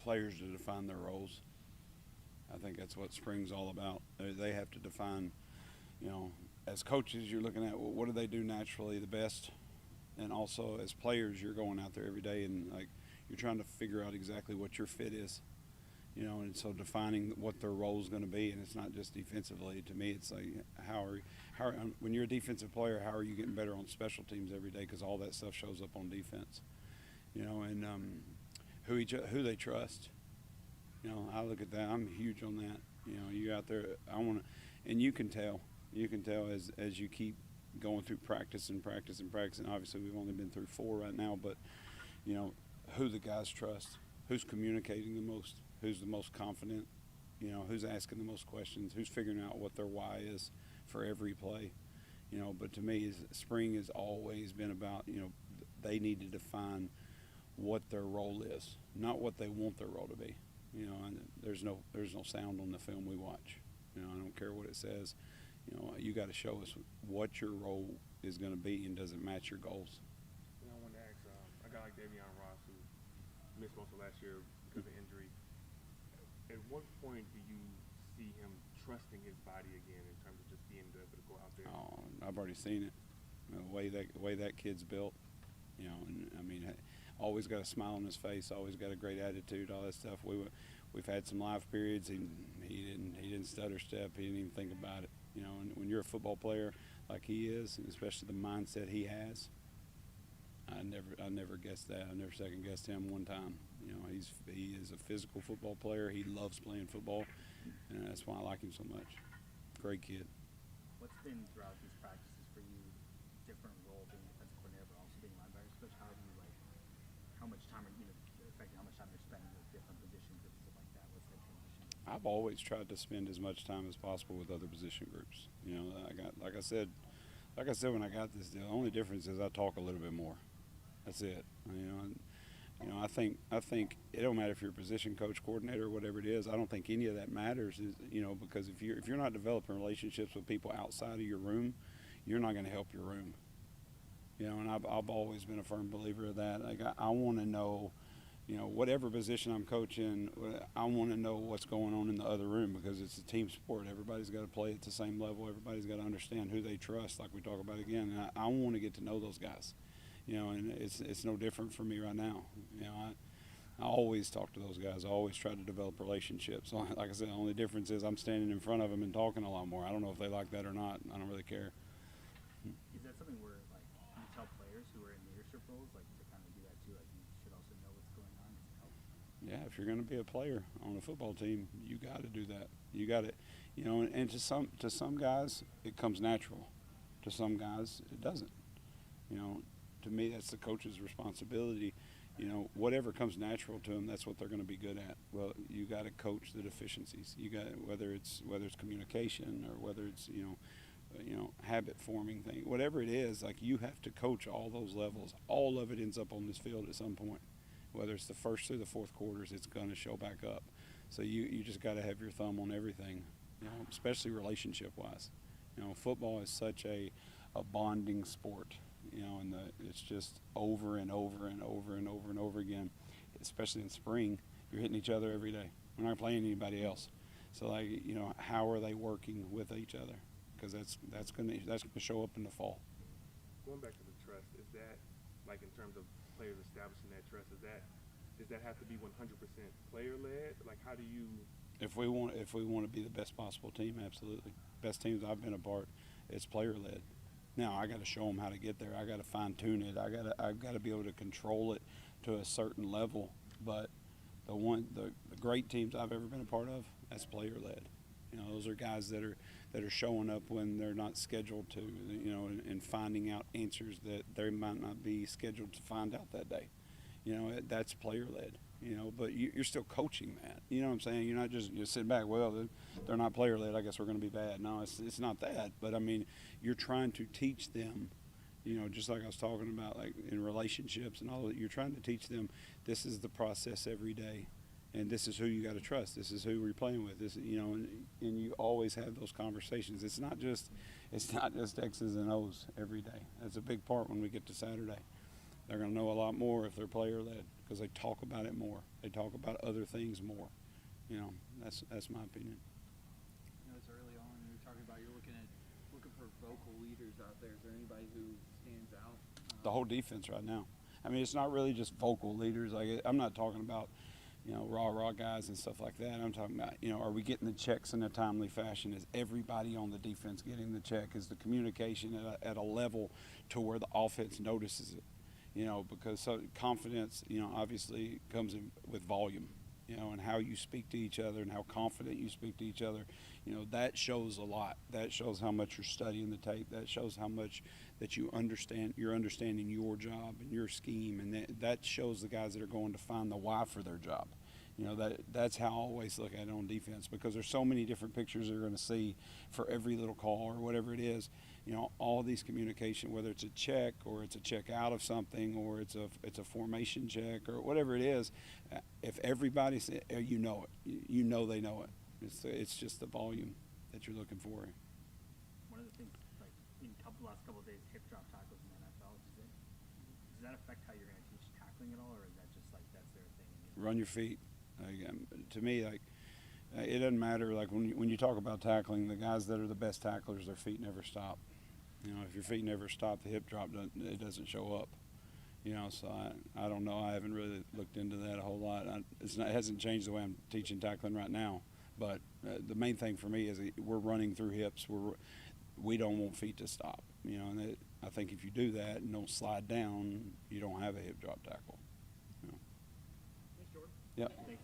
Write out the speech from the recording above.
Players to define their roles. I think that's what spring's all about. They have to define, as coaches, you're looking at, well, what do they do naturally the best, and also as players, you're going out there every day and like you're trying to figure out exactly what your fit is, and so defining what their role is going to be, and it's not just defensively. To me, it's like when you're a defensive player, how are you getting better on special teams every day? Because all that stuff shows up on defense, and who they trust. I look at that. I'm huge on that. You out there, I want to, and you can tell as you keep going through practice and practice and practice. And obviously, we've only been through 4 right now, but who the guys trust, who's communicating the most, who's the most confident, who's asking the most questions, who's figuring out what their why is for every play. But to me, spring has always been about they need to define what their role is, not what they want their role to be. And there's no sound on the film we watch. I don't care what it says. You got to show us what your role is going to be, and does it match your goals? I want to ask a guy like Davion Ross, who missed most of last year because of injury. At what point do you see him trusting his body again in terms of just being able to go out there? Oh, I've already seen it. The way that kid's built. And I mean, always got a smile on his face, always got a great attitude, all that stuff. We've had some live periods. He didn't stutter step. He didn't even think about it. And when you're a football player like he is, and especially the mindset he has, I never guessed that. I never second guessed him one time. He is a physical football player. He loves playing football, and that's why I like him so much. Great kid. What's been throughout these practices for you, different role being defensive coordinator, but also being linebacker coach? How much time affecting how much time you're spending with different positions and stuff like that? What's that transition? I've always tried to spend as much time as possible with other position groups. Like I said when I got this deal, the only difference is I talk a little bit more. That's it. I think it don't matter if you're a position coach, coordinator, or whatever it is. I don't think any of that matters. Because if you're not developing relationships with people outside of your room, you're not going to help your room. And I've always been a firm believer of that. Like I want to know, whatever position I'm coaching, I want to know what's going on in the other room, because it's a team sport. Everybody's got to play at the same level. Everybody's got to understand who they trust, like we talk about again. And I want to get to know those guys. And it's no different for me right now. I always talk to those guys. I always try to develop relationships. Like I said, the only difference is I'm standing in front of them and talking a lot more. I don't know if they like that or not. I don't really care. Is that something where you tell players who are in leadership roles to kind of do that too? You should also know what's going on to help. Yeah, if you're going to be a player on a football team, you got to do that. You got it. And to some guys it comes natural. To some guys it doesn't. To me, that's the coach's responsibility. Whatever comes natural to them, that's what they're going to be good at. Well, you got to coach the deficiencies. You got whether it's communication or whether it's habit forming thing, whatever it is. Like you have to coach all those levels. All of it ends up on this field at some point. Whether it's the first through the fourth quarters, it's going to show back up. So you just got to have your thumb on everything, especially relationship wise. Football is such a bonding sport. And it's just over and over and over and over and over again, especially in spring. You're hitting each other every day. We're not playing anybody else. So, how are they working with each other? Because that's going to show up in the fall. Going back to the trust, is that, in terms of players establishing that trust, does that have to be 100% player-led? How do you? If we want to be the best possible team, absolutely. Best teams I've been a part, it's player-led. Now I got to show them how to get there. I got to fine tune it. I've got to be able to control it to a certain level. But the great teams I've ever been a part of, that's player led. Those are guys that are showing up when they're not scheduled to. And finding out answers that they might not be scheduled to find out that day. That's player led. But you're still coaching that. You know what I'm saying? You're not just sitting back, well, they're not player-led, I guess we're going to be bad. No, it's not that. But, I mean, you're trying to teach them, just like I was talking about, in relationships and all that. You're trying to teach them this is the process every day. and this is who you got to trust. This is who we're playing with. This, you know, and you always have those conversations. It's not just X's and O's every day. That's a big part when we get to Saturday. They're going to know a lot more if they're player led because they talk about it more. They talk about other things more. You know, that's my opinion. You know, it's early on. You're talking about looking for vocal leaders out there. Is there anybody who stands out? The whole defense right now. I mean, it's not really just vocal leaders. Like, I'm not talking about, you know, rah guys and stuff like that. I'm talking about, you know, are we getting the checks in a timely fashion? Is everybody on the defense getting the check? Is the communication at a level to where the offense notices it? You know, because so confidence, you know, obviously comes in with volume, you know, and how you speak to each other and how confident you speak to each other. You know, that shows a lot. That shows how much you're studying the tape. That shows how much that you're understanding your job and your scheme, and that shows the guys that are going to find the why for their job. You know, that's how I always look at it on defense, because there's so many different pictures they're going to see for every little call or whatever it is. You know, all these communication, whether it's a check or it's a check out of something or it's a formation check or whatever it is, if everybody's, you know it. You know they know it. It's just the volume that you're looking for. One of the things, like in last couple of days, hip drop tackles in the NFL, does that affect how you're going to teach tackling at all, or is that just like that's their thing? Run your feet. To me, like, it doesn't matter. Like when you talk about tackling, the guys that are the best tacklers, their feet never stop. You know, if your feet never stop, the hip drop doesn't show up. You know, so I don't know. I haven't really looked into that a whole lot. It hasn't changed the way I'm teaching tackling right now. But the main thing for me is we're running through hips. We don't want feet to stop. You know, and I think if you do that and don't slide down, you don't have a hip drop tackle. You know. Thanks, Jordan. Yep. Thanks.